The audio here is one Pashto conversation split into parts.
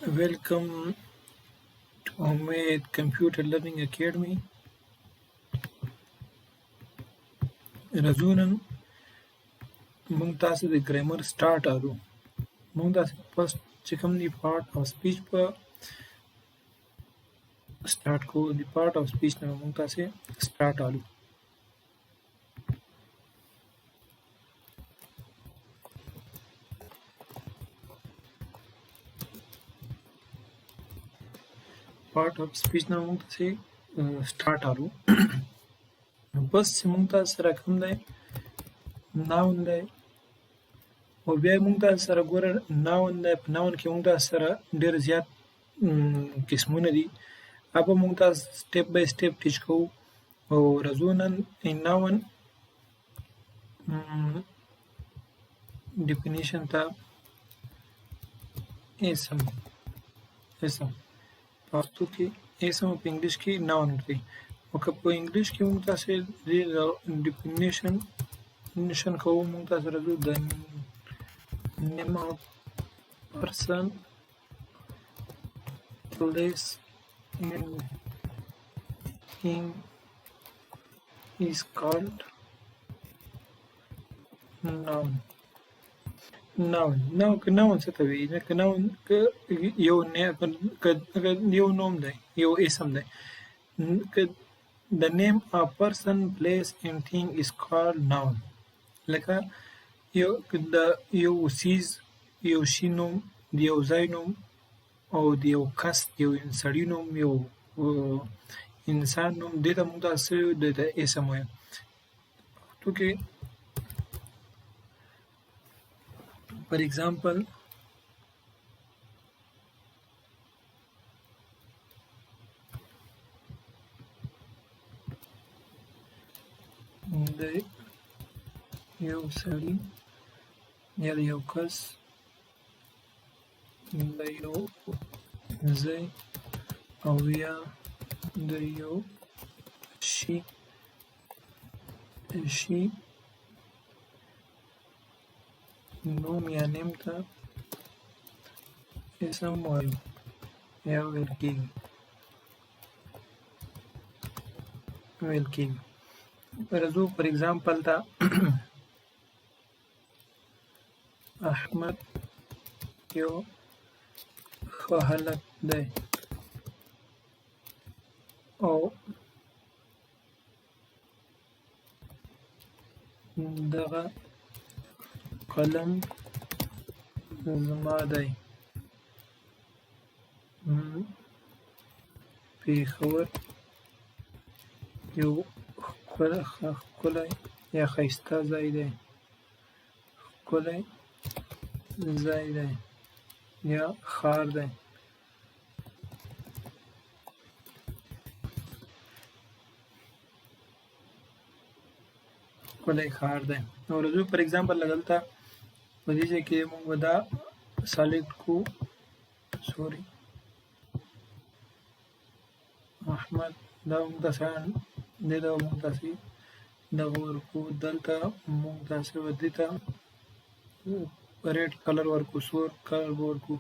Welcome to Homemade Computer Learning Academy. رزونا موږ تاسو د ګرامر سٹارټ آلو موږ تاسو فرست چې کوم دی پارت او سپیچ په سٹارټ کو دی پارت او سپیچ نه موږ تاسو سٹارټ آلو پارت او سپیچ نه موږ تاسو سٹارټ آلو بس چې موږ تاسو سره کوم دی ناون دی او بیا موږ تاسو سره ګوره ناون دی په ناون کې موږ تاسو سره ډېر زیات قسمونه دي هغه موږ تاسو سټیپ بای سټیپ ټیچ کوو او رزونا ناون ډیفینیشن ته اسم پښتو کې اسم په انګلیش کې ناون دی او که په انګلیش کې موږ تاسو ډیفینیشن کوو موږ تاسو راځو د name of person place and thing is called noun. Noun څه ته وایي؟ لکه noun که یو نوم دی یو اسم دی که the name of person place and thing is called noun. لکه یو څیز یو شي نوم د یو ځای نوم او د یو کس یو سړي نوم یو انسان نوم دې ته موږ تاسو د اسم وایو پښتو کې فار ایگزامپل د یو سړي یا د یو کس د یو ځای او یا د یو شي نوم یا نیم ته اسم وایو یا ویل کېږي راځو فار ایگزامپل ته احمد یو ښه هلک دی او دغه قلم زما دی پېښور یو ښکلی یا ښایسته ځای دی ښکلی ځای دی یا ښار دی ښکلی ښار دی نو راځو فار ایگزامپل دلته په دې ځای کې موږ به دا سلیکټ کو احمد دا موږ تاسو دې ته موږ تاسو دغه ورکو دلته موږ تاسو دې ته ریډ کلر ورکو سور کلر ورکو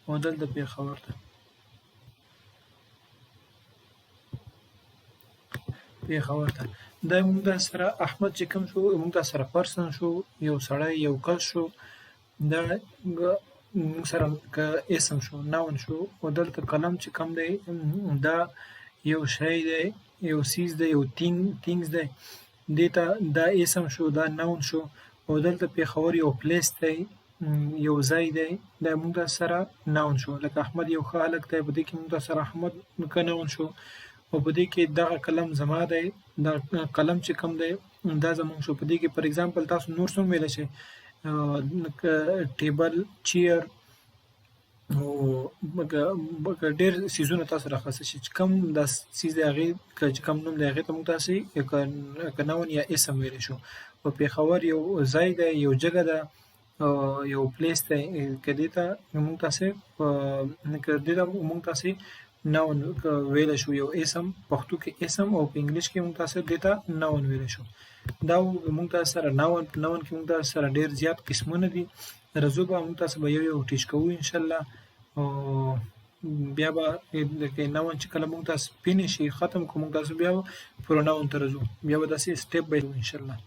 او دلته پېښور ته دا موږ سره احمد چې کوم شو موږ سره پرسن شو یو سړی یو کس شو دا موږ سره اسم شو ناون شو او دلته قلم چې کوم دی دا یو شی دی یو څیز دی یو تینګز دی دې ته دا اسم شو دا ناون شو او دلته پېښور یو پلیس دی یو ځای دی دا موږ سره ناون شو لکه احمد یو ښه هلک دی په دې کې موږ سره احمد ناون شو او په دې کې دغه قلم زما دی دا قلم چې کوم دی دا زموږ شو په دې کې فار ایگزامپل تاسو نور څه ویلی شئ ټیبل چیر او ډېر څیزونه تاسو راخلاصه شي چې کوم دا څیز دی هغې چې کوم نوم دی هغې ته موږ تاسې که ناون یا اسم ویلی شو او پېښور یو ځای دی یو جګه ده یو پلیس دی که دې ته موږ تاسې ناون ویلی شو یو اسم پښتو کې اسم او په انګلیش کې موږ تاسو دې ته ناون ویلی شو دا موږ تاسو سره ناون کې موږ تاسو سره ډېر زیات قسمونه دي راځو به موږ تاسو به یو ټیچ کوو انشاءالله او بیا به لکه ناون چې کله موږ دا فینش شي ختم کړو موږ تاسو بیا پروناون ته راځو بیا به داسې سټپ بای ان شاء الله.